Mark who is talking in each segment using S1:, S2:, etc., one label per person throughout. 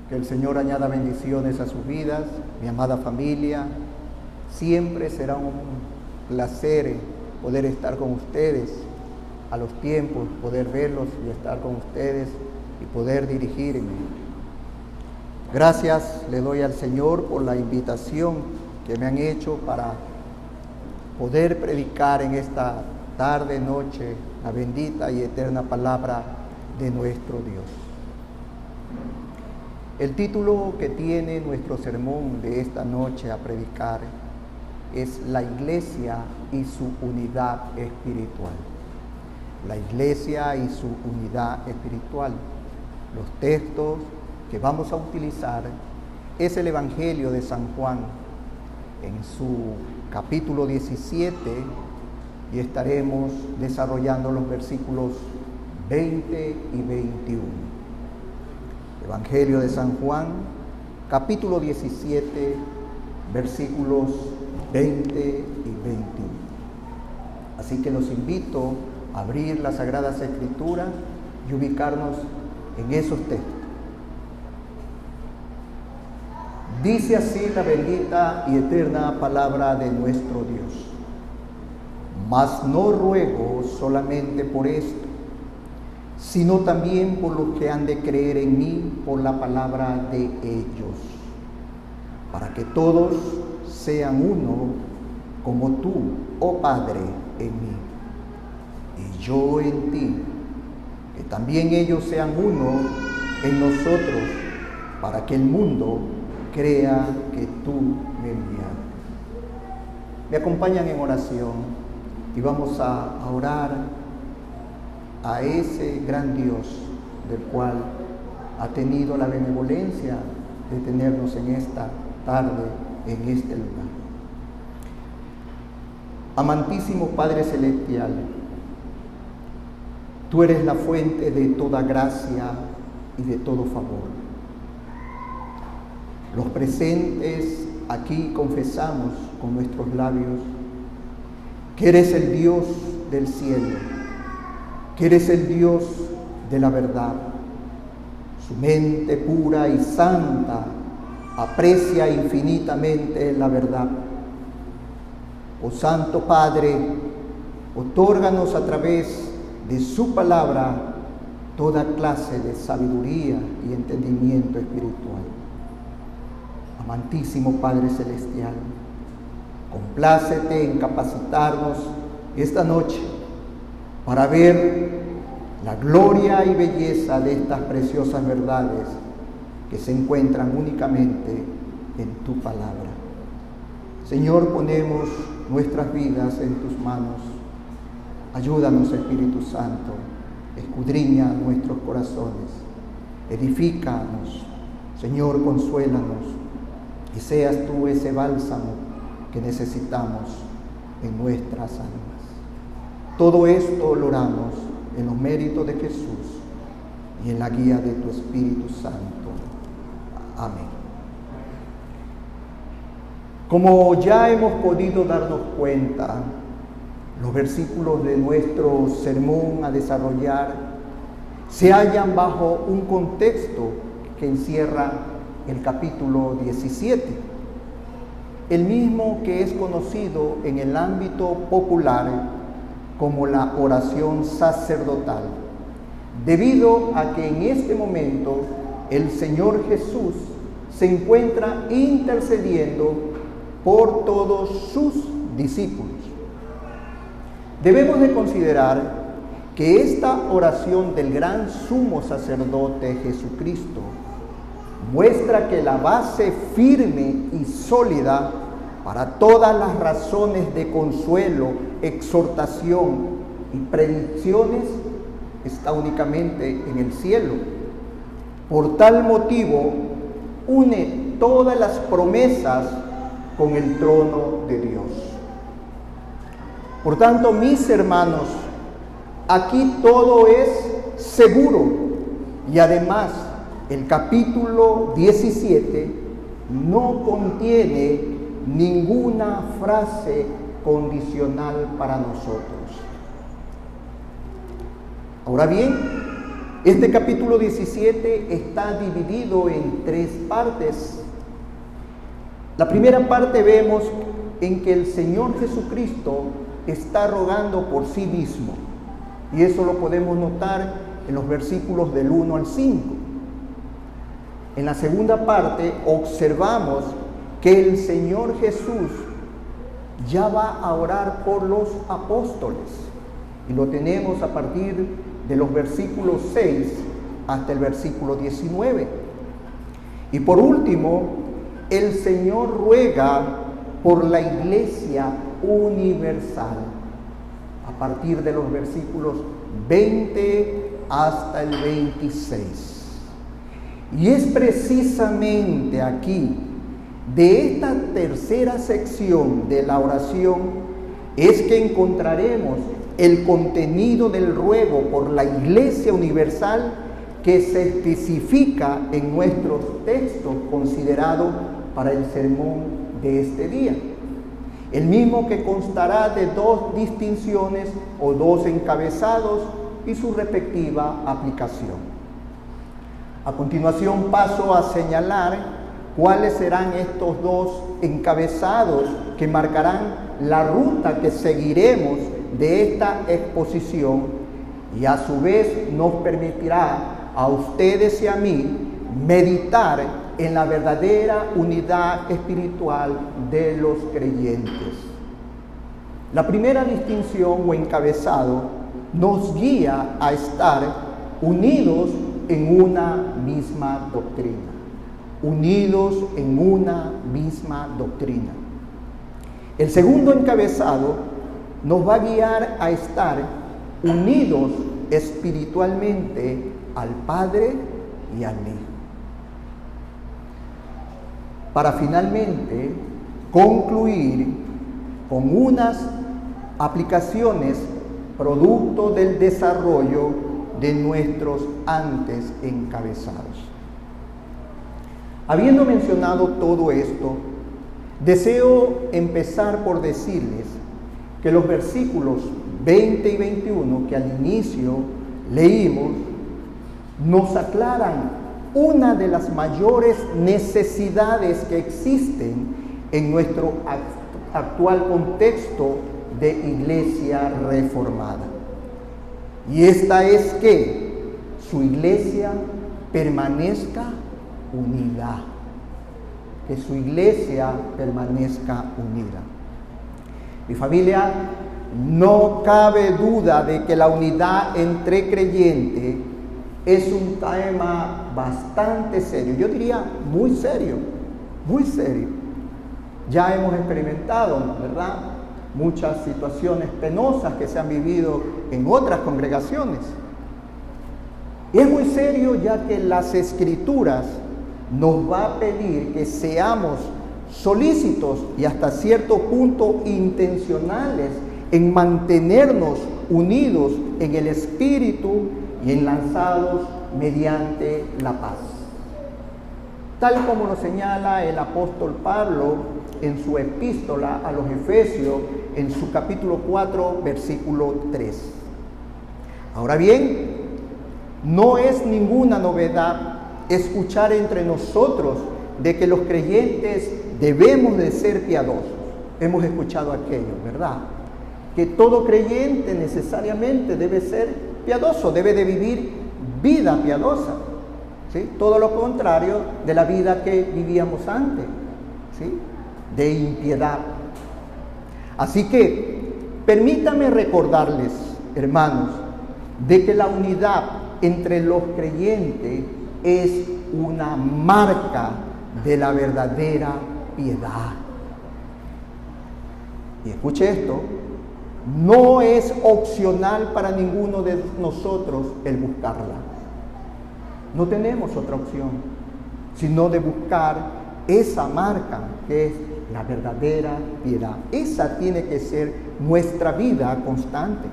S1: Que el Señor añada bendiciones a sus vidas, mi amada familia. Siempre será un placer poder estar con ustedes a los tiempos, poder verlos y estar con ustedes y poder dirigirme. Gracias le doy al Señor por la invitación que me han hecho para poder predicar en esta tarde, noche, la bendita y eterna palabra de nuestro Dios. El título que tiene nuestro sermón de esta noche a predicar es La Iglesia y su unidad espiritual. La Iglesia y su unidad espiritual. Los textos que vamos a utilizar es el Evangelio de San Juan en su capítulo 17 y estaremos desarrollando los versículos 20 y 21. Evangelio de San Juan, capítulo 17, versículos 20 y 21. Así que los invito a abrir las Sagradas Escrituras y ubicarnos en esos textos. Dice así la bendita y eterna palabra de nuestro Dios. Mas no ruego solamente por esto, sino también por los que han de creer en mí por la palabra de ellos, para que todos sean uno, como tú, oh Padre, en mí, y yo en ti, que también ellos sean uno en nosotros, para que el mundo crea que tú me enviaste. Me acompañan en oración y vamos a orar a ese gran Dios del cual ha tenido la benevolencia de tenernos en esta tarde, en este lugar. Amantísimo Padre Celestial, tú eres la fuente de toda gracia y de todo favor. Los presentes aquí confesamos con nuestros labios que eres el Dios del cielo, que eres el Dios de la verdad. Su mente pura y santa aprecia infinitamente la verdad. Oh Santo Padre, otórganos a través de su palabra toda clase de sabiduría y entendimiento espiritual. Amantísimo Padre Celestial, complácete en capacitarnos esta noche para ver la gloria y belleza de estas preciosas verdades que se encuentran únicamente en tu palabra. Señor, ponemos nuestras vidas en tus manos. Ayúdanos, Espíritu Santo, escudriña nuestros corazones, edifícanos, Señor, consuélanos, y seas tú ese bálsamo que necesitamos en nuestras almas. Todo esto lo oramos en los méritos de Jesús y en la guía de tu Espíritu Santo. Amén. Como ya hemos podido darnos cuenta, los versículos de nuestro sermón a desarrollar se hallan bajo un contexto que encierra el capítulo 17, el mismo que es conocido en el ámbito popular como la oración sacerdotal, debido a que en este momento el Señor Jesús se encuentra intercediendo por todos sus discípulos. Debemos de considerar que esta oración del gran sumo sacerdote Jesucristo muestra que la base firme y sólida para todas las razones de consuelo, exhortación y predicciones está únicamente en el cielo. Por tal motivo, une todas las promesas con el trono de Dios. Por tanto, mis hermanos, aquí todo es seguro y además el capítulo 17 no contiene ninguna frase condicional para nosotros. Ahora bien, Este capítulo 17 está dividido en 3 partes. La primera parte vemos en que el Señor Jesucristo está rogando por sí mismo. Y eso lo podemos notar en los versículos del 1 al 5. En la segunda parte observamos que el Señor Jesús ya va a orar por los apóstoles. Y lo tenemos a partir de los versículos 6 hasta el versículo 19. Y por último, el Señor ruega por la iglesia universal, a partir de los versículos 20 hasta el 26. Y es precisamente aquí, de esta tercera sección de la oración, es que encontraremos el contenido del ruego por la Iglesia Universal que se especifica en nuestros textos considerados para el sermón de este día. El mismo que constará de 2 distinciones o 2 encabezados y su respectiva aplicación. A continuación paso a señalar cuáles serán estos 2 encabezados que marcarán la ruta que seguiremos de esta exposición y a su vez nos permitirá a ustedes y a mí meditar en la verdadera unidad espiritual de los creyentes. La primera distinción o encabezado nos guía a estar unidos en una misma doctrina. Unidos en una misma doctrina. El segundo encabezado nos va a guiar a estar unidos espiritualmente al Padre y al Hijo. Para finalmente concluir con unas aplicaciones producto del desarrollo de nuestros antes encabezados. Habiendo mencionado todo esto, deseo empezar por decirles que los versículos 20 y 21 que al inicio leímos nos aclaran una de las mayores necesidades que existen en nuestro actual contexto de iglesia reformada. Y esta es que su iglesia permanezca unida. Que su iglesia permanezca unida. Mi familia, no cabe duda de que la unidad entre creyentes es un tema bastante serio. Yo diría muy serio, muy serio. Ya hemos experimentado, ¿verdad?, muchas situaciones penosas que se han vivido en otras congregaciones. Y es muy serio ya que las Escrituras nos va a pedir que seamos solícitos y hasta cierto punto intencionales en mantenernos unidos en el Espíritu y enlazados mediante la paz. Tal como lo señala el apóstol Pablo en su epístola a los Efesios, en su capítulo 4, versículo 3. Ahora bien, no es ninguna novedad escuchar entre nosotros de que los creyentes debemos de ser piadosos. Hemos escuchado aquello, ¿verdad? Que todo creyente necesariamente debe ser piadoso, debe de vivir vida piadosa, ¿sí? Todo lo contrario de la vida que vivíamos antes, ¿sí?, de impiedad. Así que permítame recordarles, hermanos, de que la unidad entre los creyentes es una marca de la verdadera piedad. Y escuche esto, no es opcional para ninguno de nosotros el buscarla. No tenemos otra opción, sino de buscar esa marca que es la verdadera piedad. Esa tiene que ser nuestra vida constante.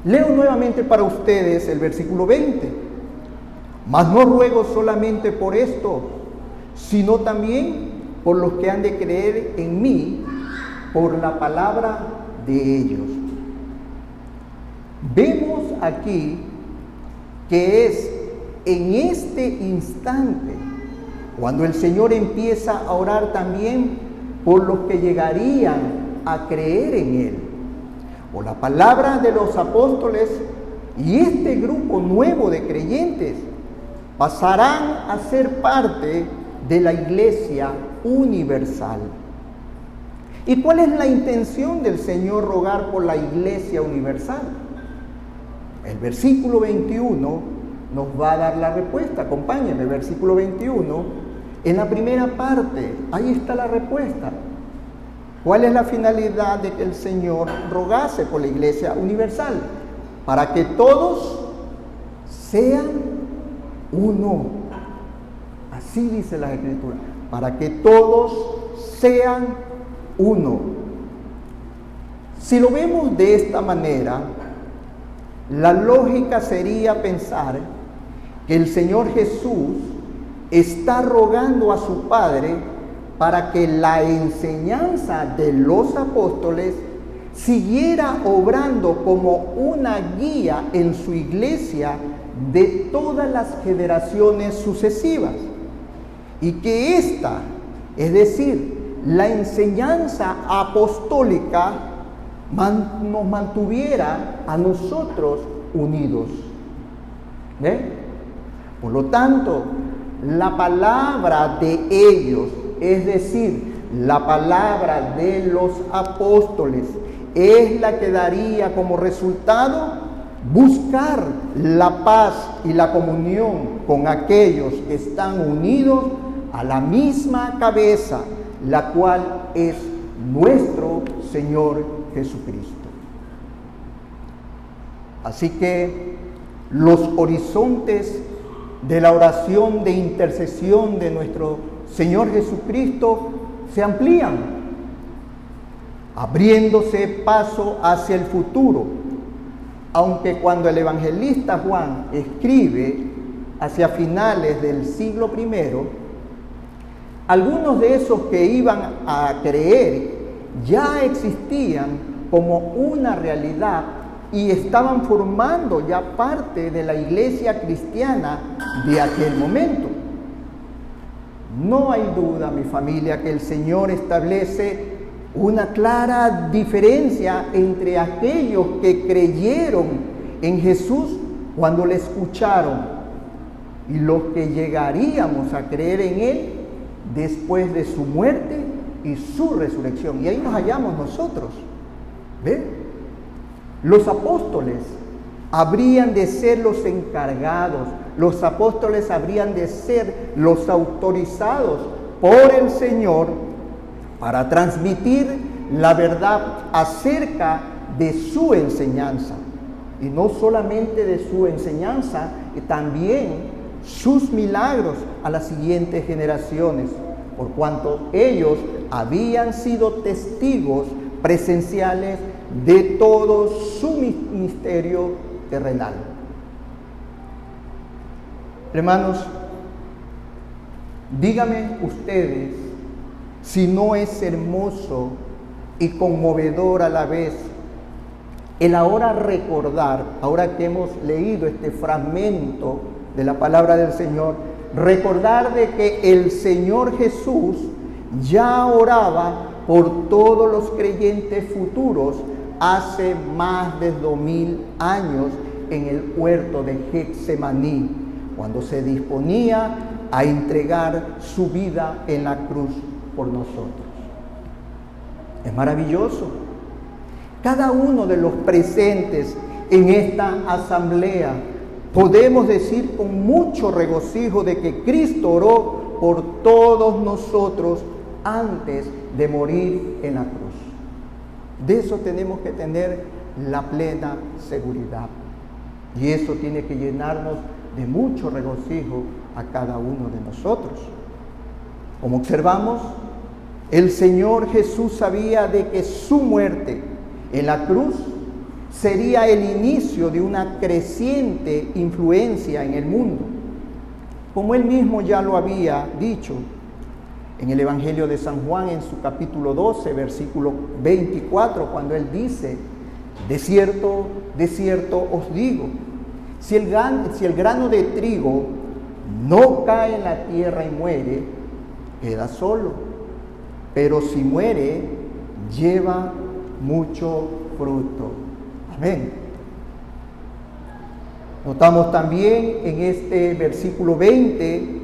S1: Leo nuevamente para ustedes el versículo 20. Mas no ruego solamente por esto, sino también por los que han de creer en mí por la palabra de ellos. Vemos aquí que es en este instante cuando el Señor empieza a orar también por los que llegarían a creer en Él. Por la palabra de los apóstoles, y este grupo nuevo de creyentes pasarán a ser parte de la Iglesia universal. ¿Y cuál es la intención del Señor rogar por la Iglesia universal? El versículo 21 nos va a dar la respuesta. Acompáñenme, versículo 21. En la primera parte, ahí está la respuesta. ¿Cuál es la finalidad de que el Señor rogase por la Iglesia universal? Para que todos sean uno. Así dice la Escritura. Para que todos sean uno. Si lo vemos de esta manera, la lógica sería pensar que el Señor Jesús está rogando a su Padre para que la enseñanza de los apóstoles siguiera obrando como una guía en su iglesia de todas las generaciones sucesivas. Y que esta, es decir, la enseñanza apostólica, nos mantuviera a nosotros unidos. ¿Ve? Por lo tanto, la palabra de ellos, es decir, la palabra de los apóstoles, es la que daría como resultado buscar la paz y la comunión con aquellos que están unidos a la misma cabeza, la cual es nuestro Señor Jesucristo. Así que los horizontes de la oración de intercesión de nuestro Señor Jesucristo se amplían, abriéndose paso hacia el futuro, aunque cuando el evangelista Juan escribe hacia finales del siglo I, algunos de esos que iban a creer ya existían como una realidad y estaban formando ya parte de la iglesia cristiana de aquel momento. No hay duda, mi familia, que el Señor establece una clara diferencia entre aquellos que creyeron en Jesús cuando le escucharon y los que llegaríamos a creer en Él después de su muerte y su resurrección. Y ahí nos hallamos nosotros. ¿Ven? Los apóstoles habrían de ser los encargados, los apóstoles habrían de ser los autorizados por el Señor para transmitir la verdad acerca de su enseñanza. Y no solamente de su enseñanza, también sus milagros a las siguientes generaciones, por cuanto ellos habían sido testigos presenciales de todo su ministerio terrenal. Hermanos, díganme ustedes si no es hermoso y conmovedor a la vez el ahora recordar, ahora que hemos leído este fragmento de la palabra del Señor, recordar de que el Señor Jesús ya oraba por todos los creyentes futuros hace más de 2000 años en el huerto de Getsemaní, cuando se disponía a entregar su vida en la cruz por nosotros. Es maravilloso. Cada uno de los presentes en esta asamblea podemos decir con mucho regocijo de que Cristo oró por todos nosotros antes de morir en la cruz. De eso tenemos que tener la plena seguridad. Y eso tiene que llenarnos de mucho regocijo a cada uno de nosotros. Como observamos, el Señor Jesús sabía de que su muerte en la cruz sería el inicio de una creciente influencia en el mundo. Como Él mismo ya lo había dicho en el Evangelio de San Juan, en su capítulo 12, versículo 24, cuando Él dice: de cierto os digo, Si el grano de trigo no cae en la tierra y muere, queda solo. Pero si muere, lleva mucho fruto. Amén. Notamos también en este versículo 20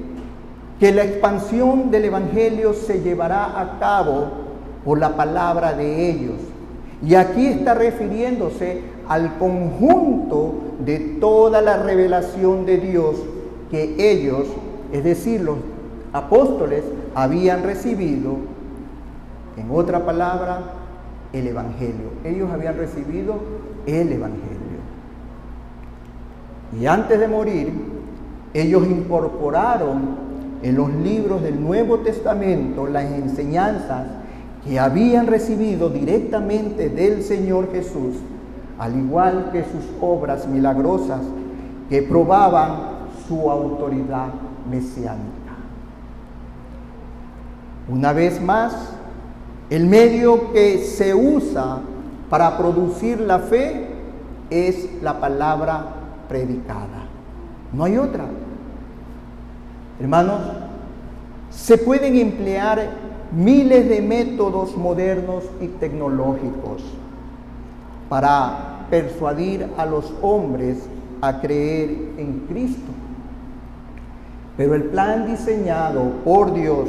S1: que la expansión del Evangelio se llevará a cabo por la palabra de ellos. Y aquí está refiriéndose al conjunto de toda la revelación de Dios que ellos, es decir, los apóstoles, habían recibido. En otra palabra, el Evangelio. Ellos habían recibido el Evangelio. Y antes de morir, ellos incorporaron en los libros del Nuevo Testamento las enseñanzas que habían recibido directamente del Señor Jesús, al igual que sus obras milagrosas que probaban su autoridad mesiánica. Una vez más, el medio que se usa para producir la fe es la palabra predicada. No hay otra. Hermanos, se pueden emplear miles de métodos modernos y tecnológicos para persuadir a los hombres a creer en Cristo. Pero el plan diseñado por Dios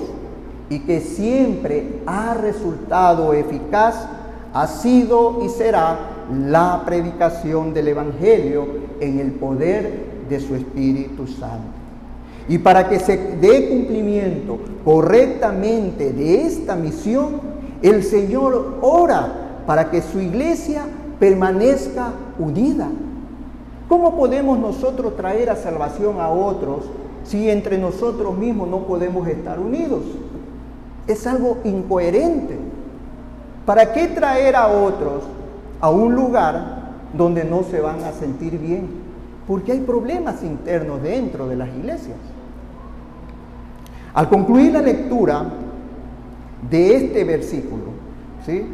S1: y que siempre ha resultado eficaz ha sido y será la predicación del Evangelio en el poder de su Espíritu Santo. Y para que se dé cumplimiento correctamente de esta misión, el Señor ora para que su iglesia permanezca unida. ¿Cómo podemos nosotros traer a salvación a otros si entre nosotros mismos no podemos estar unidos? Es algo incoherente. ¿Para qué traer a otros a un lugar donde no se van a sentir bien? Porque hay problemas internos dentro de las iglesias. Al concluir la lectura de este versículo, ¿sí?,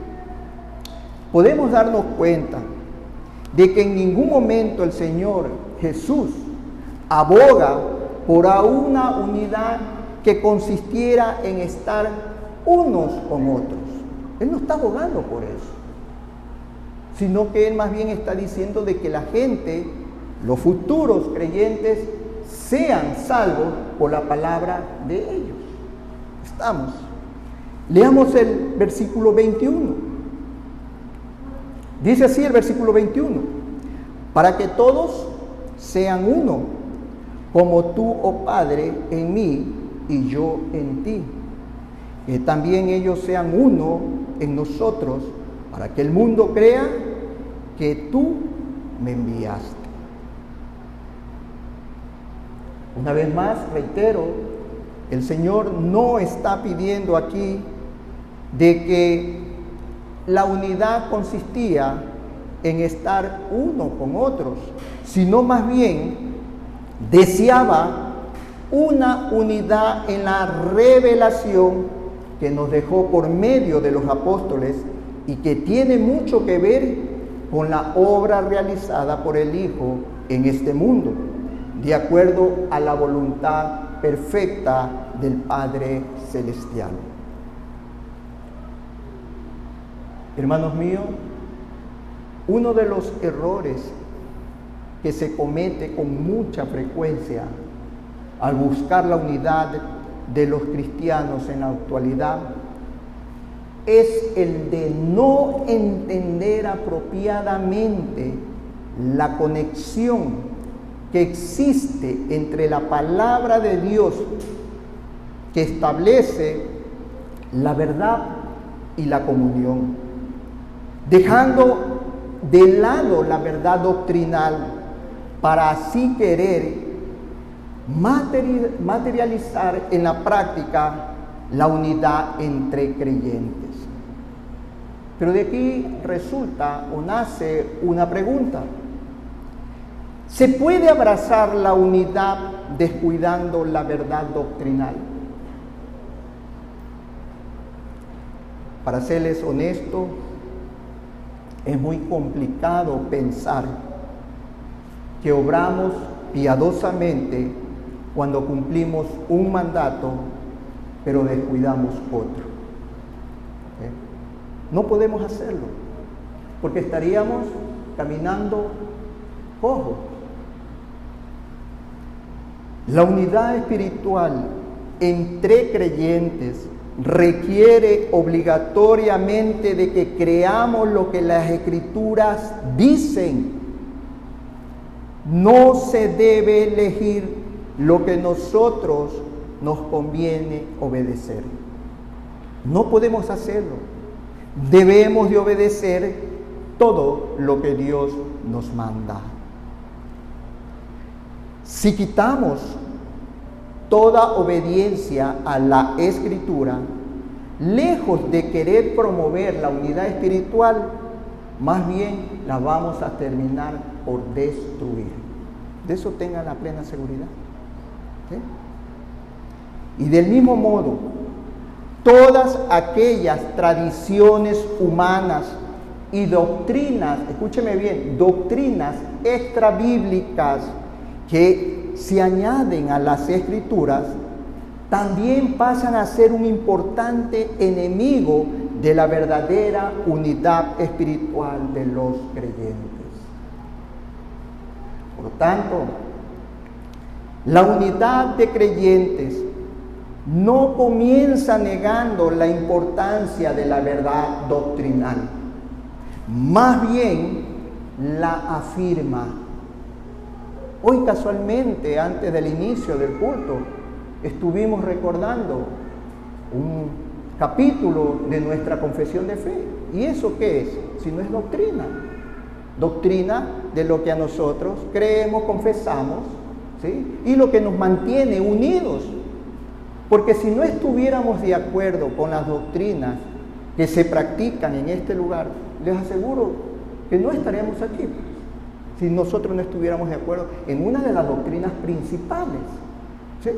S1: podemos darnos cuenta de que en ningún momento el Señor Jesús aboga por una unidad que consistiera en estar unos con otros. Él no está abogando por eso, sino que Él más bien está diciendo de que la gente, los futuros creyentes, sean salvos por la palabra de ellos. Estamos. Leamos el versículo 21. Dice así el versículo 21: para que todos sean uno, como tú, oh Padre, en mí y yo en ti, que también ellos sean uno en nosotros, para que el mundo crea que tú me enviaste. Una vez más, reitero, el Señor no está pidiendo aquí de que la unidad consistía en estar uno con otros, sino más bien deseaba una unidad en la revelación que nos dejó por medio de los apóstoles y que tiene mucho que ver con la obra realizada por el Hijo en este mundo, de acuerdo a la voluntad perfecta del Padre Celestial. Hermanos míos, uno de los errores que se comete con mucha frecuencia al buscar la unidad de los cristianos en la actualidad es el de no entender apropiadamente la conexión que existe entre la palabra de Dios que establece la verdad y la comunión, dejando de lado la verdad doctrinal para así querer materializar en la práctica la unidad entre creyentes. Pero de aquí resulta o nace una pregunta: ¿se puede abrazar la unidad descuidando la verdad doctrinal? Para serles honesto, es muy complicado pensar que obramos piadosamente cuando cumplimos un mandato, pero descuidamos otro. No podemos hacerlo, porque estaríamos caminando cojo. La unidad espiritual entre creyentes requiere obligatoriamente de que creamos lo que las Escrituras dicen. No se debe elegir lo que nosotros nos conviene obedecer. No podemos hacerlo. Debemos de obedecer todo lo que Dios nos manda. Si quitamos toda obediencia a la Escritura, lejos de querer promover la unidad espiritual, más bien la vamos a terminar por destruir. De eso tengan la plena seguridad. ¿Sí? Y del mismo modo, todas aquellas tradiciones humanas y doctrinas, escúcheme bien, doctrinas extrabíblicas que se añaden a las Escrituras, también pasan a ser un importante enemigo de la verdadera unidad espiritual de los creyentes. Por lo tanto, la unidad de creyentes no comienza negando la importancia de la verdad doctrinal, más bien la afirma. Hoy casualmente, antes del inicio del culto, estuvimos recordando un capítulo de nuestra confesión de fe. ¿Y eso qué es? Si no es doctrina. Doctrina de lo que a nosotros creemos, confesamos, ¿sí? Y lo que nos mantiene unidos. Porque si no estuviéramos de acuerdo con las doctrinas que se practican en este lugar, les aseguro que no estaríamos aquí. Si nosotros no estuviéramos de acuerdo en una de las doctrinas principales, ¿sí?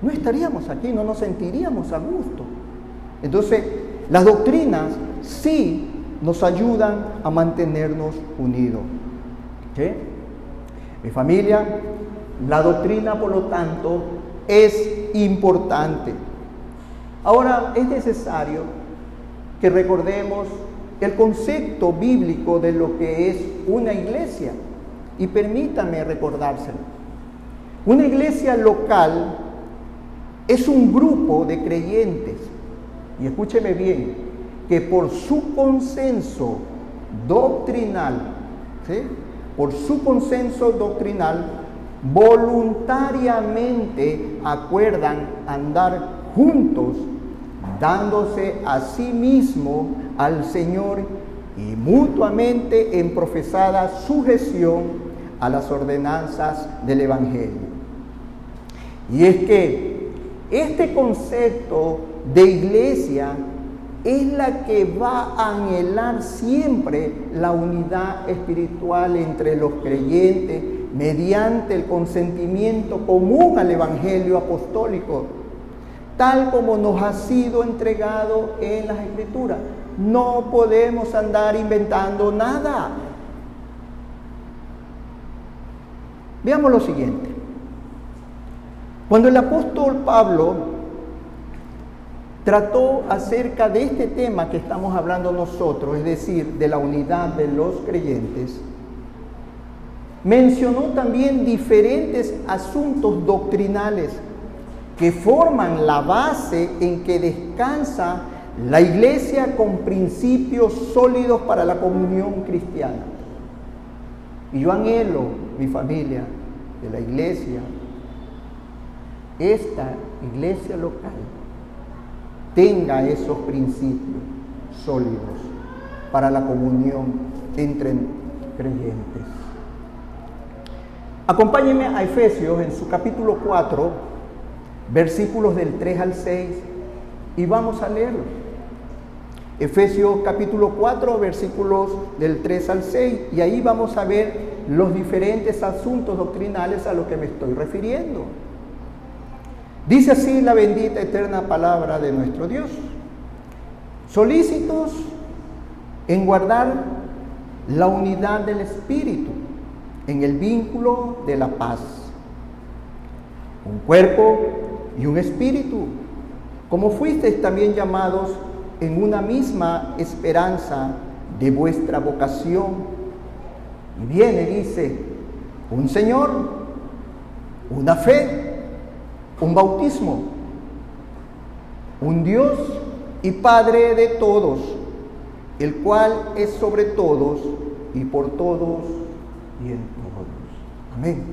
S1: No estaríamos aquí, no nos sentiríamos a gusto. Entonces, las doctrinas sí nos ayudan a mantenernos unidos. ¿Sí? Mi familia, la doctrina, por lo tanto, es importante. Ahora, es necesario que recordemos el concepto bíblico de lo que es una iglesia. Y permítanme recordárselo. Una iglesia local es un grupo de creyentes, y escúcheme bien, que por su consenso doctrinal, ¿sí? Por su consenso doctrinal, voluntariamente acuerdan andar juntos, dándose a sí mismo al Señor y mutuamente en profesada sujeción a las ordenanzas del Evangelio. Y es que este concepto de iglesia es la que va a anhelar siempre la unidad espiritual entre los creyentes mediante el consentimiento común al Evangelio apostólico, tal como nos ha sido entregado en las Escrituras. No podemos andar inventando nada. Veamos lo siguiente. Cuando el apóstol Pablo trató acerca de este tema que estamos hablando nosotros, es decir, de la unidad de los creyentes, mencionó también diferentes asuntos doctrinales que forman la base en que descansa la iglesia con principios sólidos para la comunión cristiana. Y yo anhelo, mi familia, de la iglesia, esta iglesia local, tenga esos principios sólidos para la comunión entre creyentes. Acompáñenme a Efesios en su capítulo 4, versículos del 3 al 6, y vamos a leerlo. Efesios capítulo 4, versículos del 3 al 6, y ahí vamos a ver los diferentes asuntos doctrinales a los que me estoy refiriendo. Dice así la bendita eterna palabra de nuestro Dios: solícitos en guardar la unidad del Espíritu en el vínculo de la paz. Un cuerpo y un espíritu, como fuisteis también llamados en una misma esperanza de vuestra vocación. Y viene, dice, un Señor, una fe, un bautismo, un Dios y Padre de todos, el cual es sobre todos y por todos y en todos. Amén.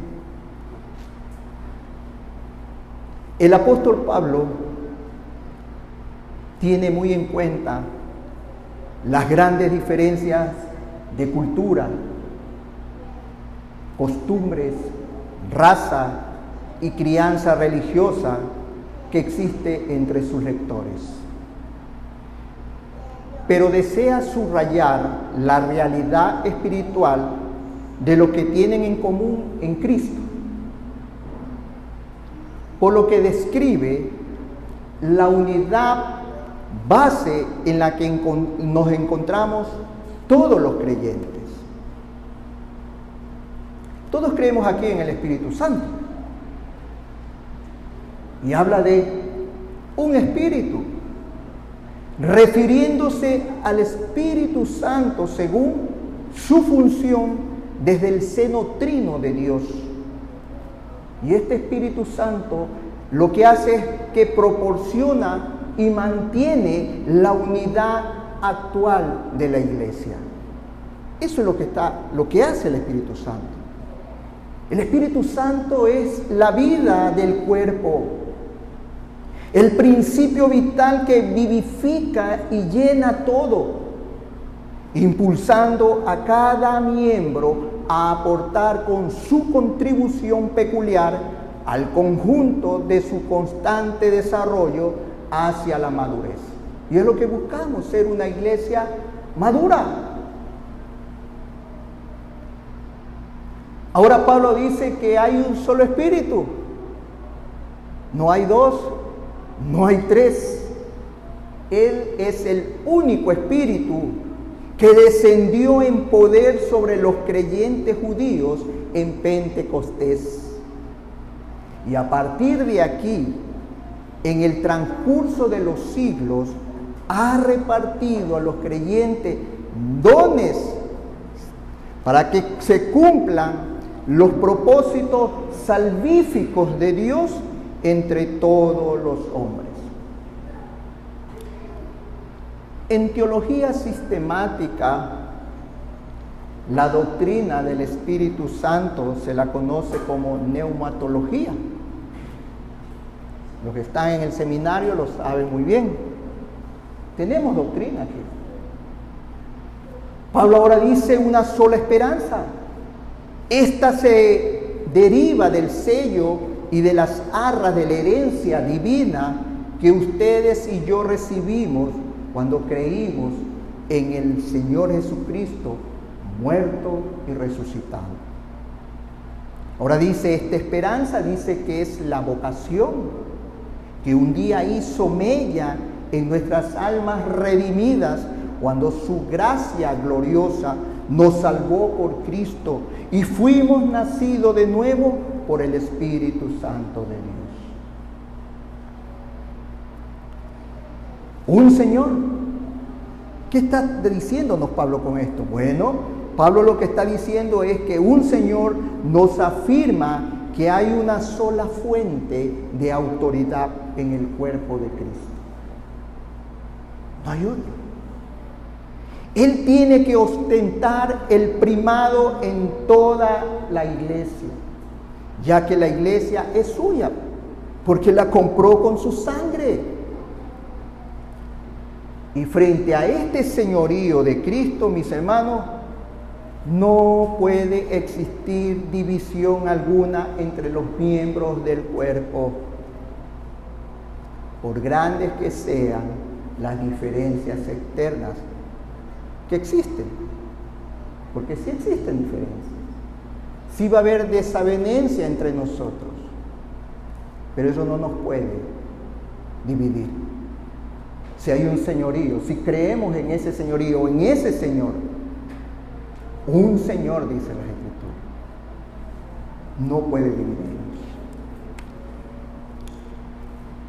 S1: El apóstol Pablo tiene muy en cuenta las grandes diferencias de cultura, costumbres, raza y crianza religiosa que existe entre sus lectores. Pero desea subrayar la realidad espiritual de lo que tienen en común en Cristo, por lo que describe la unidad base en la que nos encontramos todos los creyentes. Todos creemos aquí en el Espíritu Santo. Y habla de un espíritu, refiriéndose al Espíritu Santo según su función desde el seno trino de Dios. Y este Espíritu Santo lo que hace es que proporciona y mantiene la unidad actual de la iglesia. Eso es lo que hace el Espíritu Santo. El Espíritu Santo es la vida del cuerpo, el principio vital que vivifica y llena todo, impulsando a cada miembro a aportar con su contribución peculiar al conjunto de su constante desarrollo hacia la madurez. Y es lo que buscamos, ser una iglesia madura. Ahora Pablo dice que hay un solo espíritu. No hay dos, no hay tres. Él es el único espíritu que descendió en poder sobre los creyentes judíos en Pentecostés. Y a partir de aquí, en el transcurso de los siglos, ha repartido a los creyentes dones para que se cumplan los propósitos salvíficos de Dios entre todos los hombres. En teología sistemática, la doctrina del Espíritu Santo se la conoce como neumatología. Los que están en el seminario lo saben muy bien. Tenemos doctrina aquí. Pablo ahora dice una sola esperanza. Esta se deriva del sello y de las arras de la herencia divina que ustedes y yo recibimos cuando creímos en el Señor Jesucristo, muerto y resucitado. Ahora dice, esta esperanza dice que es la vocación que un día hizo mella en nuestras almas redimidas cuando su gracia gloriosa nos salvó por Cristo y fuimos nacidos de nuevo por el Espíritu Santo de Dios. Un Señor. ¿Qué está diciéndonos Pablo con esto? Bueno, Pablo lo que está diciendo es que un Señor nos afirma que hay una sola fuente de autoridad en el cuerpo de Cristo. No hay otro. Él tiene que ostentar el primado en toda la iglesia, ya que la iglesia es suya, porque la compró con su sangre. Y frente a este señorío de Cristo, mis hermanos, no puede existir división alguna entre los miembros del cuerpo, por grandes que sean las diferencias externas que existen, porque sí existen diferencias, sí va a haber desavenencia entre nosotros, pero eso no nos puede dividir. Si hay un señorío, si creemos en ese señorío, en ese Señor, un Señor, dice la Escritura, no puede dividirnos.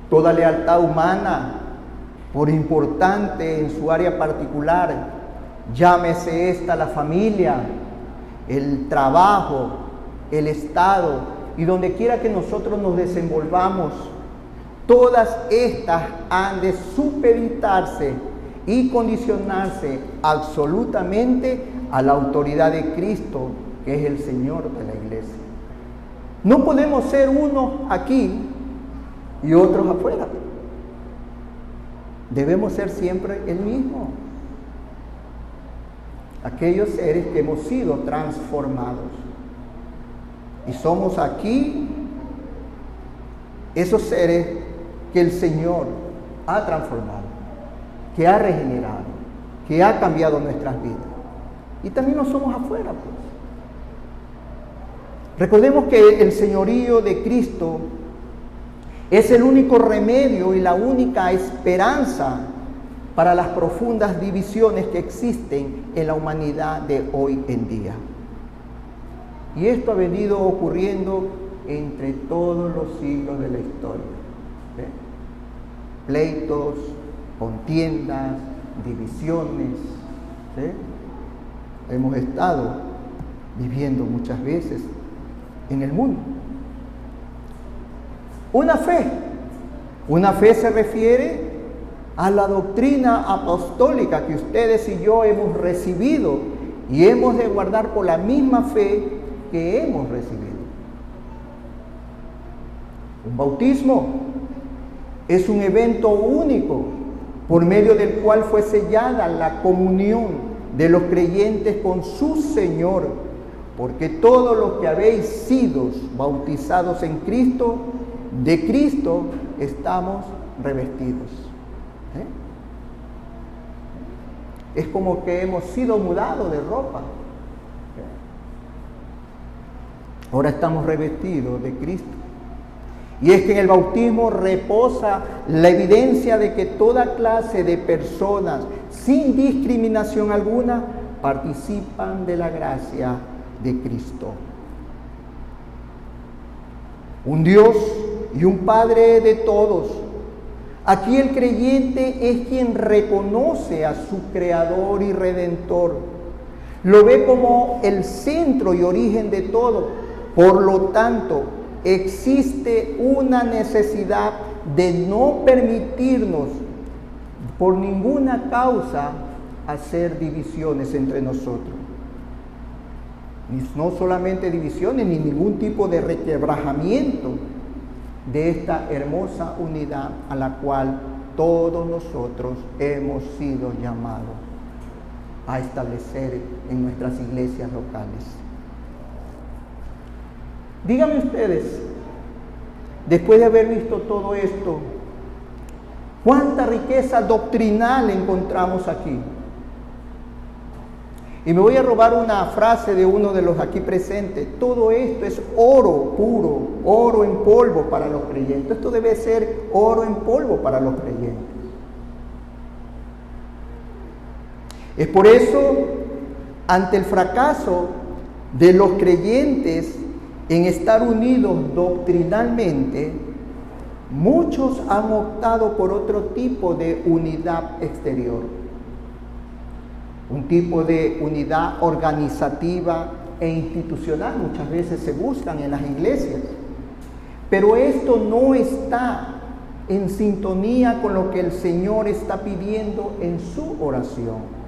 S1: Toda lealtad humana, por importante en su área particular, llámese esta la familia, el trabajo, el Estado y donde quiera que nosotros nos desenvolvamos, todas estas han de supeditarse y condicionarse absolutamente a la autoridad de Cristo, que es el Señor de la iglesia. No podemos ser unos aquí y otros afuera. Debemos ser siempre el mismo. Aquellos seres que hemos sido transformados. Y somos aquí esos seres que el Señor ha transformado, que ha regenerado, que ha cambiado nuestras vidas. Y también no somos afuera, pues. Recordemos que el señorío de Cristo es el único remedio y la única esperanza para las profundas divisiones que existen en la humanidad de hoy en día. Y esto ha venido ocurriendo entre todos los siglos de la historia. ¿Sí? Pleitos, contiendas, divisiones. ¿Sí? Hemos estado viviendo muchas veces en el mundo. Una fe se refiere a la doctrina apostólica que ustedes y yo hemos recibido y hemos de guardar por la misma fe que hemos recibido. Un bautismo es un evento único por medio del cual fue sellada la comunión de los creyentes con su Señor, porque todos los que habéis sido bautizados en Cristo, de Cristo estamos revestidos. Es como que hemos sido mudados de ropa. Ahora estamos revestidos de Cristo. Y es que en el bautismo reposa la evidencia de que toda clase de personas, sin discriminación alguna, participan de la gracia de Cristo. Un Dios y un Padre de todos. Aquí el creyente es quien reconoce a su Creador y Redentor. Lo ve como el centro y origen de todo. Por lo tanto, existe una necesidad de no permitirnos por ninguna causa hacer divisiones entre nosotros. No solamente divisiones, ni ningún tipo de requebrajamiento de esta hermosa unidad a la cual todos nosotros hemos sido llamados a establecer en nuestras iglesias locales. Díganme ustedes, después de haber visto todo esto, ¿cuánta riqueza doctrinal encontramos aquí? Y me voy a robar una frase de uno de los aquí presentes. Todo esto es oro puro, oro en polvo para los creyentes. Esto debe ser oro en polvo para los creyentes. Es por eso, ante el fracaso de los creyentes en estar unidos doctrinalmente, muchos han optado por otro tipo de unidad exterior. Un tipo de unidad organizativa e institucional muchas veces se buscan en las iglesias. Pero esto no está en sintonía con lo que el Señor está pidiendo en su oración.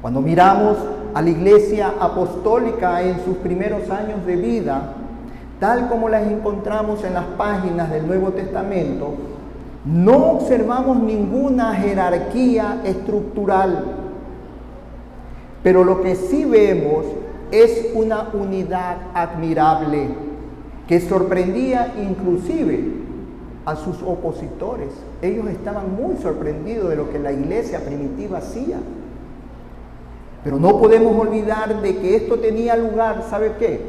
S1: Cuando miramos a la iglesia apostólica en sus primeros años de vida, tal como las encontramos en las páginas del Nuevo Testamento, no observamos ninguna jerarquía estructural, pero lo que sí vemos es una unidad admirable que sorprendía inclusive a sus opositores. Ellos estaban muy sorprendidos de lo que la iglesia primitiva hacía. Pero no podemos olvidar de que esto tenía lugar, ¿sabe qué?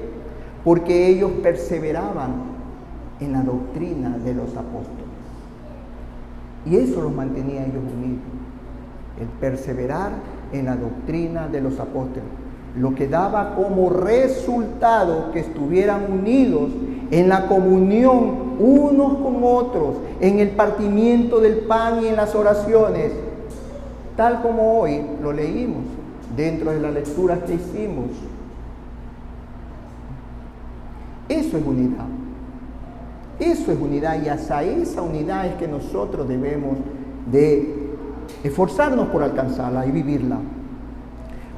S1: Porque ellos perseveraban en la doctrina de los apóstoles. Y eso los mantenía ellos unidos, el perseverar en la doctrina de los apóstoles. lo que daba como resultado que estuvieran unidos en la comunión unos con otros, en el partimiento del pan y en las oraciones, tal como hoy lo leímos dentro de las lecturas que hicimos. Eso es unidad. Eso es unidad, y hacia esa unidad es que nosotros debemos de esforzarnos por alcanzarla y vivirla.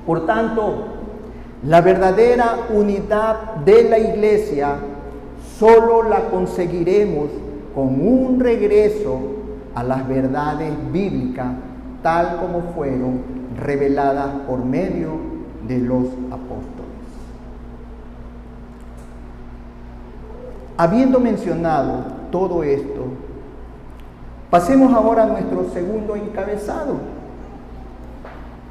S1: Por tanto, la verdadera unidad de la iglesia solo la conseguiremos con un regreso a las verdades bíblicas tal como fueron reveladas por medio de los apóstoles. Habiendo mencionado todo esto, pasemos ahora a nuestro segundo encabezado.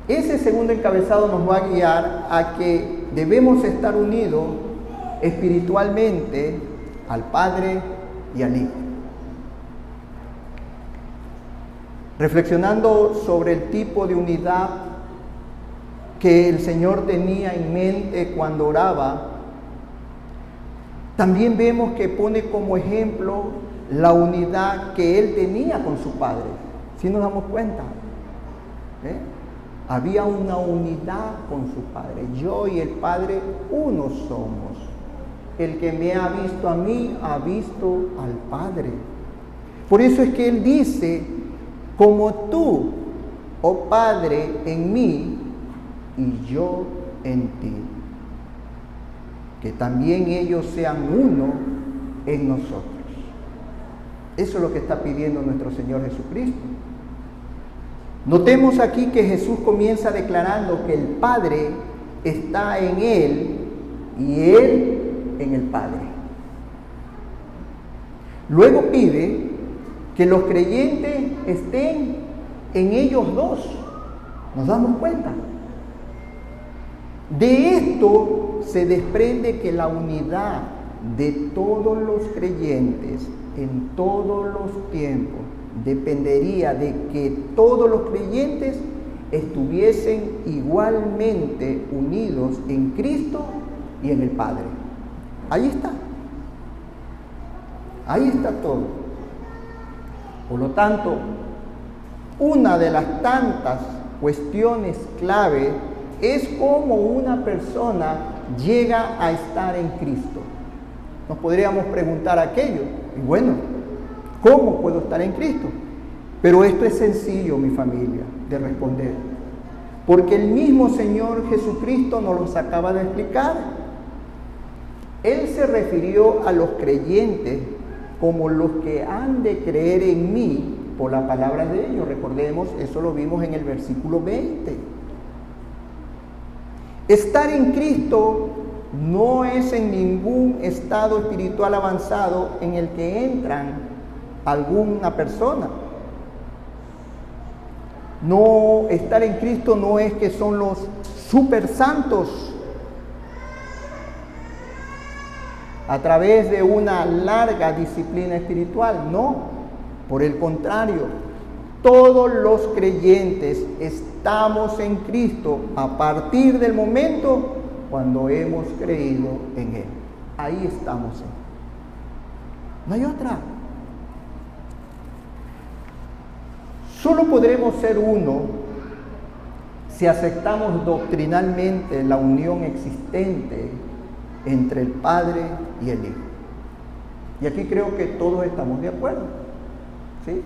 S1: Ese segundo encabezado nos va a guiar a que debemos estar unidos espiritualmente al Padre y al Hijo. Reflexionando sobre el tipo de unidad que el Señor tenía en mente cuando oraba, también vemos que pone como ejemplo la unidad que Él tenía con su Padre. ¿Sí nos damos cuenta? Había una unidad con su Padre. Yo y el Padre uno somos. El que me ha visto a mí, ha visto al Padre. Por eso es que Él dice, como tú, oh Padre, en mí y yo en ti, que también ellos sean uno en nosotros. Eso es lo que está pidiendo nuestro Señor Jesucristo. Notemos aquí que Jesús comienza declarando que el Padre está en Él y Él en el Padre. Luego pide que los creyentes estén en ellos dos. ¿Nos damos cuenta? De esto se desprende que la unidad de todos los creyentes en todos los tiempos dependería de que todos los creyentes estuviesen igualmente unidos en Cristo y en el Padre. Ahí está. Ahí está todo. Por lo tanto, una de las tantas cuestiones clave es cómo una persona llega a estar en Cristo. Nos podríamos preguntar aquello, y bueno, ¿cómo puedo estar en Cristo? Pero esto es sencillo, mi familia, de responder. Porque el mismo Señor Jesucristo nos los acaba de explicar. Él se refirió a los creyentes como los que han de creer en mí por la palabra de ellos. Recordemos, eso lo vimos en el versículo 20. Estar en Cristo no es en ningún estado espiritual avanzado en el que entran alguna persona. No, estar en Cristo no es que son los super santos a través de una larga disciplina espiritual, no. Por el contrario, todos los creyentes estamos en Cristo a partir del momento cuando hemos creído en Él. Ahí estamos. No hay otra. Solo podremos ser uno si aceptamos doctrinalmente la unión existente entre el Padre y el Hijo. Y aquí creo que todos estamos de acuerdo. ¿Sí?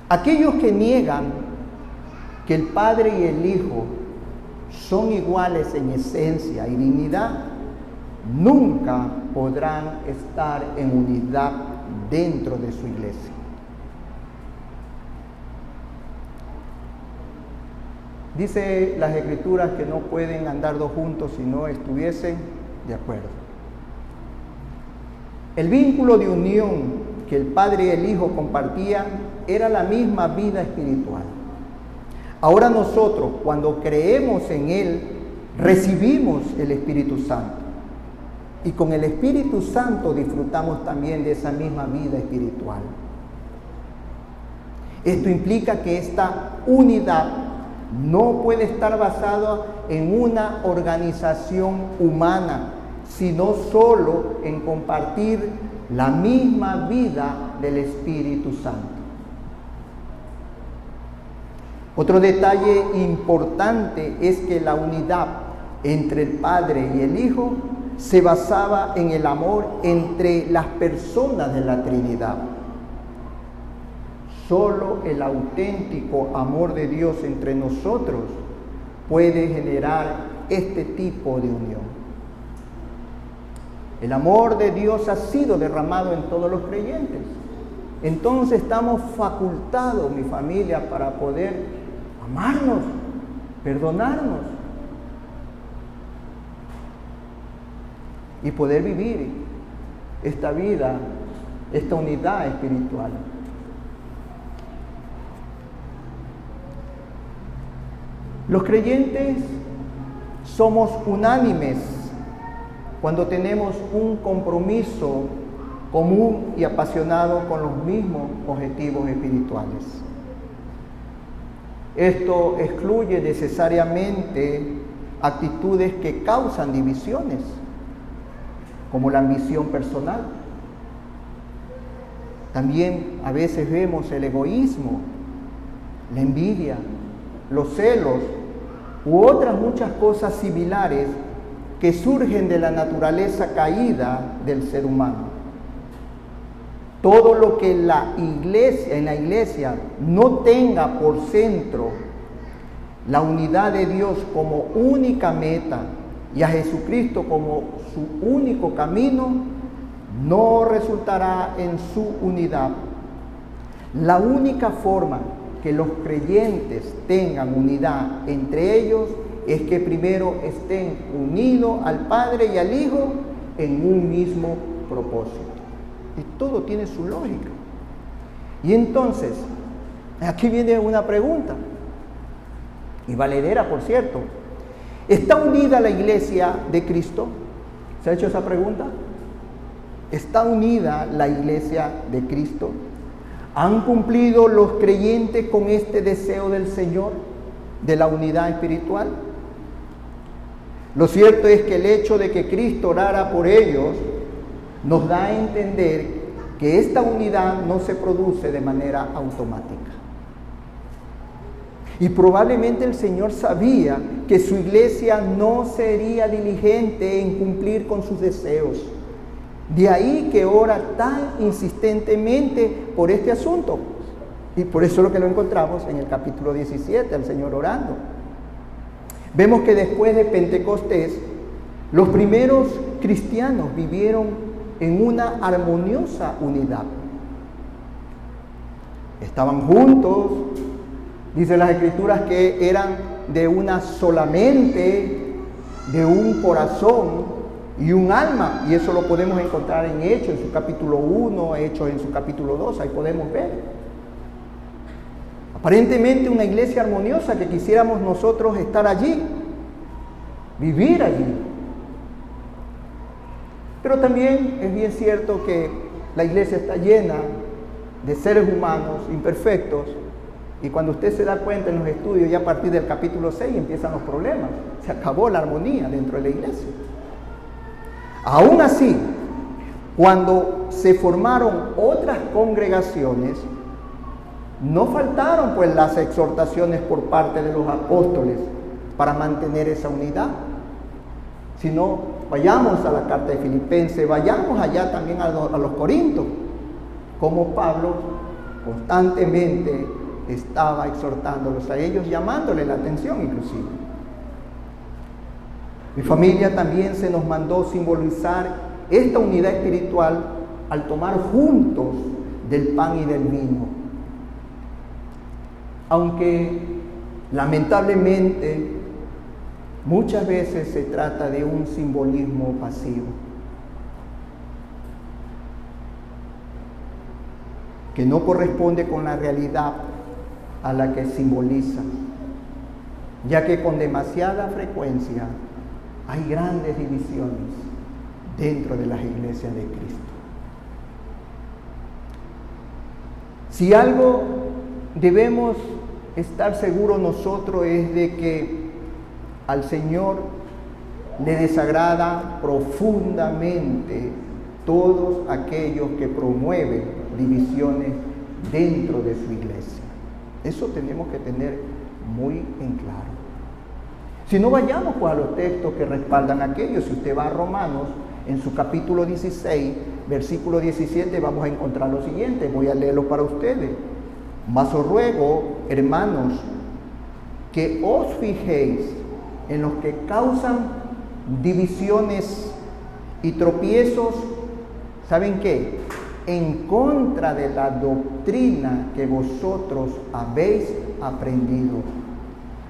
S1: Aquellos que niegan que el Padre y el Hijo son iguales en esencia y dignidad, nunca podrán estar en unidad dentro de su iglesia. Dice las Escrituras que no pueden andar dos juntos si no estuviesen de acuerdo. El vínculo de unión que el Padre y el Hijo compartían era la misma vida espiritual. Ahora nosotros, cuando creemos en Él, recibimos el Espíritu Santo. Y con el Espíritu Santo disfrutamos también de esa misma vida espiritual. Esto implica que esta unidad no puede estar basado en una organización humana, sino solo en compartir la misma vida del Espíritu Santo. Otro detalle importante es que la unidad entre el Padre y el Hijo se basaba en el amor entre las personas de la Trinidad. Solo el auténtico amor de Dios entre nosotros puede generar este tipo de unión. El amor de Dios ha sido derramado en todos los creyentes. Entonces estamos facultados, mi familia, para poder amarnos, perdonarnos y poder vivir esta vida, esta unidad espiritual. Los creyentes somos unánimes cuando tenemos un compromiso común y apasionado con los mismos objetivos espirituales. Esto excluye necesariamente actitudes que causan divisiones, como la ambición personal. También a veces vemos el egoísmo, la envidia, los celos u otras muchas cosas similares que surgen de la naturaleza caída del ser humano. Todo lo que en la iglesia no tenga por centro la unidad de Dios como única meta y a Jesucristo como su único camino, no resultará en su unidad. La única forma que los creyentes tengan unidad entre ellos es que primero estén unidos al Padre y al Hijo en un mismo propósito. Y todo tiene su lógica. Y entonces, aquí viene una pregunta, y valedera, por cierto. ¿Está unida la iglesia de Cristo? ¿Se ha hecho esa pregunta? ¿Está unida la iglesia de Cristo? ¿Han cumplido los creyentes con este deseo del Señor de la unidad espiritual? Lo cierto es que el hecho de que Cristo orara por ellos nos da a entender que esta unidad no se produce de manera automática. Y probablemente el Señor sabía que su iglesia no sería diligente en cumplir con sus deseos. De ahí que ora tan insistentemente por este asunto. Y por eso es lo que lo encontramos en el capítulo 17, al Señor orando. Vemos que después de Pentecostés, los primeros cristianos vivieron en una armoniosa unidad. Estaban juntos, dice las Escrituras que eran de una sola mente, de un corazón y un alma, y eso lo podemos encontrar en Hechos, en su capítulo 1, Hechos en su capítulo 2, ahí podemos ver. Aparentemente una iglesia armoniosa que quisiéramos nosotros estar allí, vivir allí. Pero también es bien cierto que la iglesia está llena de seres humanos imperfectos, y cuando usted se da cuenta en los estudios, ya a partir del capítulo 6 empiezan los problemas. Se acabó la armonía dentro de la iglesia. Aún así, cuando se formaron otras congregaciones, no faltaron pues las exhortaciones por parte de los apóstoles para mantener esa unidad. Sino, vayamos a la carta de Filipenses, vayamos allá también a los Corintios, como Pablo constantemente estaba exhortándolos a ellos, llamándoles la atención inclusive. Mi familia también se nos mandó simbolizar esta unidad espiritual al tomar juntos del pan y del vino. Aunque lamentablemente muchas veces se trata de un simbolismo pasivo, que no corresponde con la realidad a la que simboliza, ya que con demasiada frecuencia hay grandes divisiones dentro de las iglesias de Cristo. Si algo debemos estar seguros nosotros es de que al Señor le desagrada profundamente todos aquellos que promueven divisiones dentro de su iglesia. Eso tenemos que tener muy en claro. Si no, vayamos pues a los textos que respaldan aquello. Si usted va a Romanos, en su capítulo 16, versículo 17, vamos a encontrar lo siguiente. Voy a leerlo para ustedes. Mas os ruego, hermanos, que os fijéis en los que causan divisiones y tropiezos, ¿saben qué? En contra de la doctrina que vosotros habéis aprendido,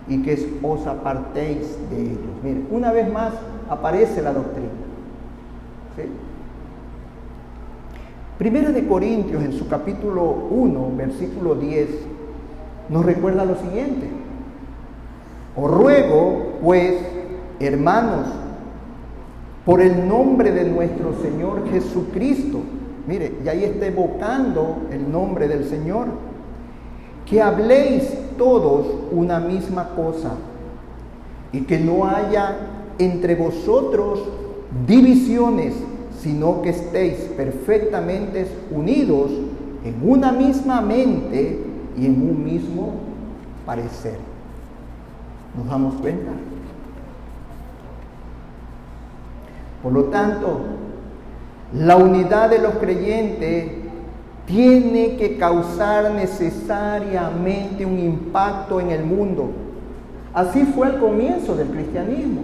S1: y que os apartéis de ellos. Miren, una vez más aparece la doctrina. ¿Sí? Primera de Corintios, en su capítulo 1, versículo 10, nos recuerda lo siguiente. Os ruego, pues, hermanos, por el nombre de nuestro Señor Jesucristo, mire, y ahí está evocando el nombre del Señor, que habléis todos una misma cosa, y que no haya entre vosotros divisiones, sino que estéis perfectamente unidos en una misma mente y en un mismo parecer. ¿Nos damos cuenta? Por lo tanto, la unidad de los creyentes tiene que causar necesariamente un impacto en el mundo. Así fue al comienzo del cristianismo.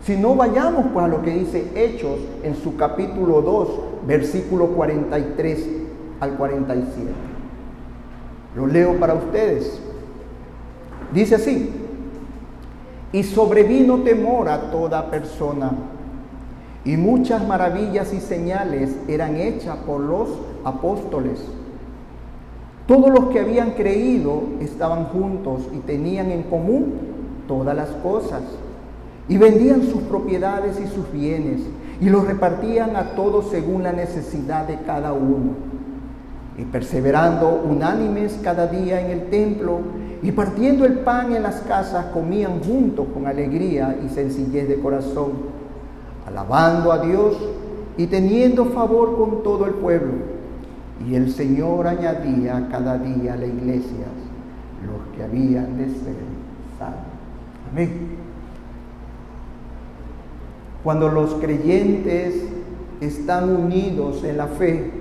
S1: Si no, vayamos pues a lo que dice Hechos en su capítulo 2, versículo 43 al 47. Lo leo para ustedes. Dice así: y sobrevino temor a toda persona, y muchas maravillas y señales eran hechas por los apóstoles. Todos los que habían creído estaban juntos y tenían en común todas las cosas, y vendían sus propiedades y sus bienes, y los repartían a todos según la necesidad de cada uno. Y perseverando unánimes cada día en el templo, y partiendo el pan en las casas, comían juntos con alegría y sencillez de corazón, alabando a Dios y teniendo favor con todo el pueblo. Y el Señor añadía cada día a la iglesia los que habían de ser salvos. Amén. Cuando los creyentes están unidos en la fe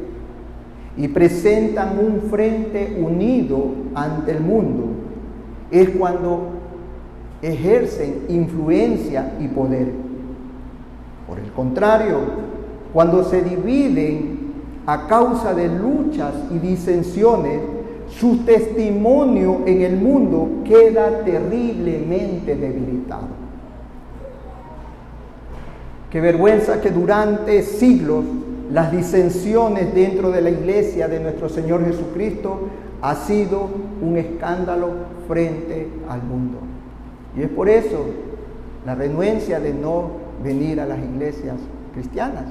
S1: y presentan un frente unido ante el mundo, es cuando ejercen influencia y poder. Por el contrario, cuando se dividen a causa de luchas y disensiones, su testimonio en el mundo queda terriblemente debilitado. Qué vergüenza que durante siglos las disensiones dentro de la iglesia de nuestro Señor Jesucristo ha sido un escándalo frente al mundo. Y es por eso la renuencia de no venir a las iglesias cristianas.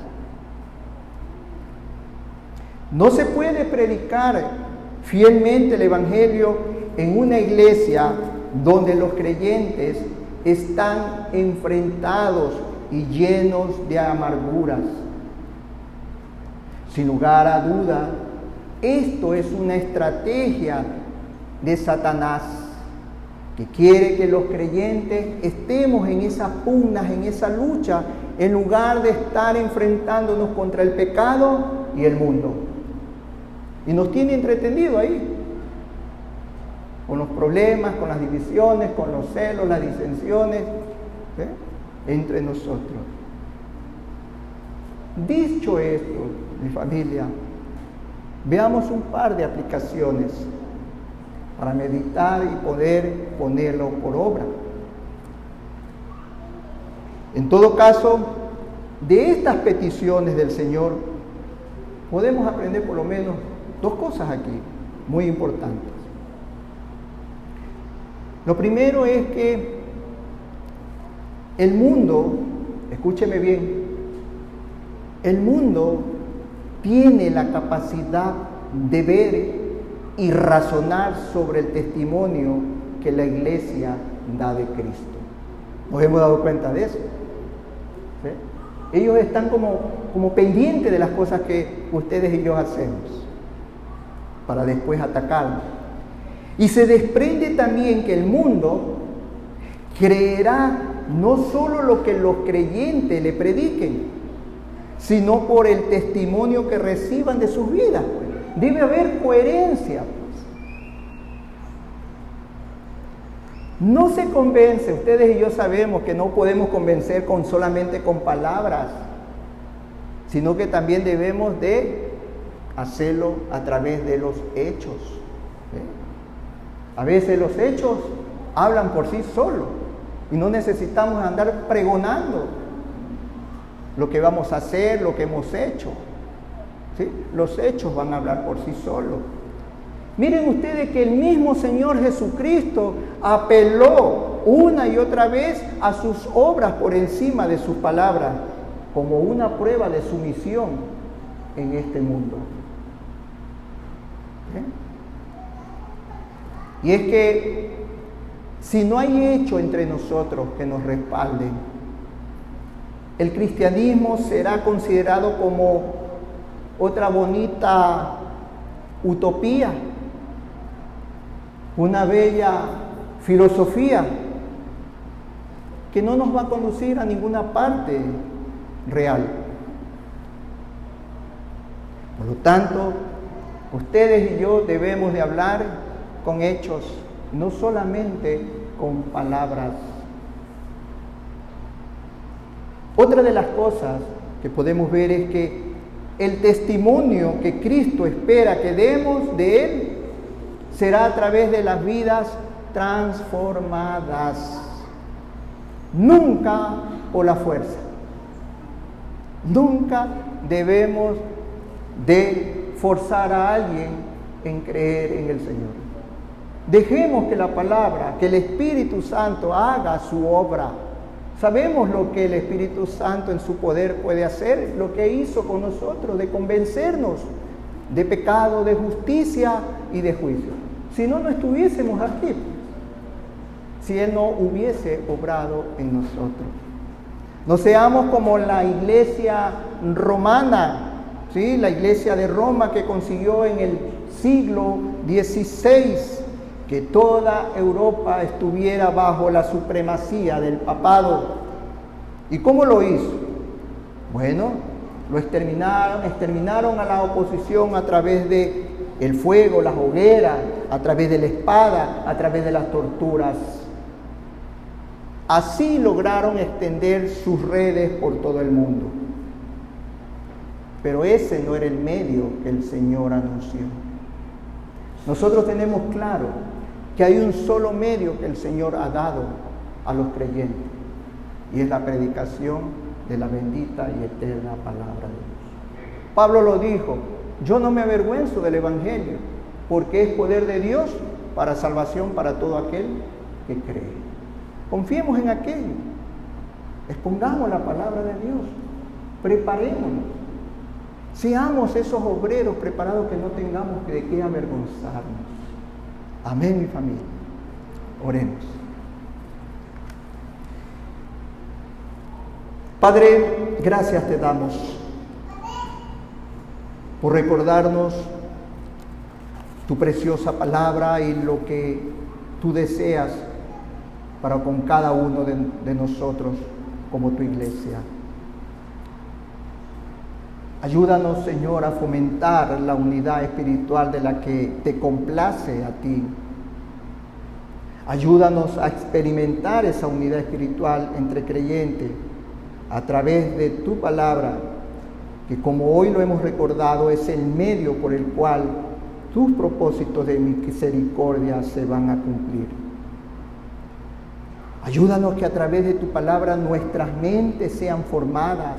S1: No se puede predicar fielmente el Evangelio en una iglesia donde los creyentes están enfrentados y llenos de amarguras. Sin lugar a duda, esto es una estrategia de Satanás, que quiere que los creyentes estemos en esas pugnas, en esa lucha, en lugar de estar enfrentándonos contra el pecado y el mundo. Y nos tiene entretenido ahí, con los problemas, con las divisiones, con los celos, las disensiones, ¿sí?, entre nosotros. Dicho esto, mi familia, veamos un par de aplicaciones para meditar y poder ponerlo por obra. En todo caso, de estas peticiones del Señor, podemos aprender por lo menos dos cosas aquí, muy importantes. Lo primero es que el mundo, escúcheme bien, el mundo tiene la capacidad de ver y razonar sobre el testimonio que la iglesia da de Cristo. ¿Nos hemos dado cuenta de eso? ¿Sí? Ellos están como pendientes de las cosas que ustedes y yo hacemos para después atacarnos. Y se desprende también que el mundo creerá no solo lo que los creyentes le prediquen, sino por el testimonio que reciban de sus vidas. Debe haber coherencia. No se convence, ustedes y yo sabemos que no podemos convencer solamente con palabras, sino que también debemos de hacerlo a través de los hechos. A veces los hechos hablan por sí solos y no necesitamos andar pregonando lo que vamos a hacer, lo que hemos hecho. ¿Sí? Los hechos van a hablar por sí solos. Miren ustedes que el mismo Señor Jesucristo apeló una y otra vez a sus obras por encima de sus palabras, como una prueba de su misión en este mundo. Y es que si no hay hecho entre nosotros que nos respalden, el cristianismo será considerado como otra bonita utopía, una bella filosofía que no nos va a conducir a ninguna parte real. Por lo tanto, ustedes y yo debemos de hablar con hechos, no solamente con palabras. Otra de las cosas que podemos ver es que el testimonio que Cristo espera que demos de Él será a través de las vidas transformadas, nunca por la fuerza. Nunca debemos de forzar a alguien en creer en el Señor. Dejemos que la palabra, que el Espíritu Santo haga su obra. Sabemos lo que el Espíritu Santo en su poder puede hacer, lo que hizo con nosotros, de convencernos de pecado, de justicia y de juicio. Si no, no estuviésemos aquí, si Él no hubiese obrado en nosotros. No seamos como la iglesia romana, ¿sí? La iglesia de Roma que consiguió en el siglo XVI que toda Europa estuviera bajo la supremacía del papado. ¿Y cómo lo hizo? Bueno, lo exterminaron a la oposición a través de el fuego, las hogueras, a través de la espada, a través de las torturas. Así lograron extender sus redes por todo el mundo. Pero ese no era el medio que el Señor anunció. Nosotros tenemos claro que hay un solo medio que el Señor ha dado a los creyentes, y es la predicación de la bendita y eterna palabra de Dios. Pablo lo dijo: yo no me avergüenzo del Evangelio, porque es poder de Dios para salvación para todo aquel que cree. Confiemos en aquello, expongamos la palabra de Dios, preparémonos, seamos esos obreros preparados que no tengamos de qué avergonzarnos. Amén, mi familia. Oremos. Padre, gracias te damos por recordarnos tu preciosa palabra y lo que tú deseas para con cada uno de nosotros como tu iglesia. Ayúdanos, Señor, a fomentar la unidad espiritual de la que te complace a ti. Ayúdanos a experimentar esa unidad espiritual entre creyentes a través de tu palabra, que como hoy lo hemos recordado, es el medio por el cual tus propósitos de misericordia se van a cumplir. Ayúdanos que a través de tu palabra nuestras mentes sean formadas,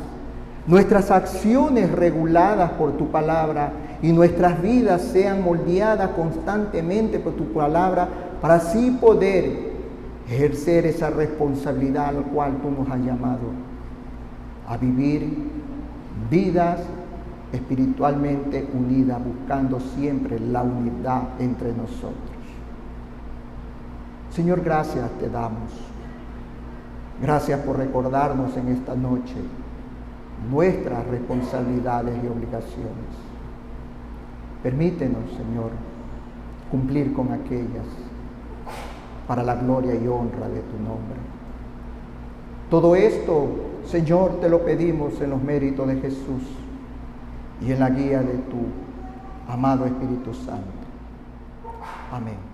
S1: nuestras acciones reguladas por tu palabra y nuestras vidas sean moldeadas constantemente por tu palabra, para así poder ejercer esa responsabilidad a la cual tú nos has llamado, a vivir vidas espiritualmente unida, buscando siempre la unidad entre nosotros. Señor, gracias te damos. Gracias por recordarnos en esta noche nuestras responsabilidades y obligaciones. Permítenos, Señor, cumplir con aquellas para la gloria y honra de tu nombre. Todo esto, Señor, te lo pedimos en los méritos de Jesús y en la guía de tu amado Espíritu Santo. Amén.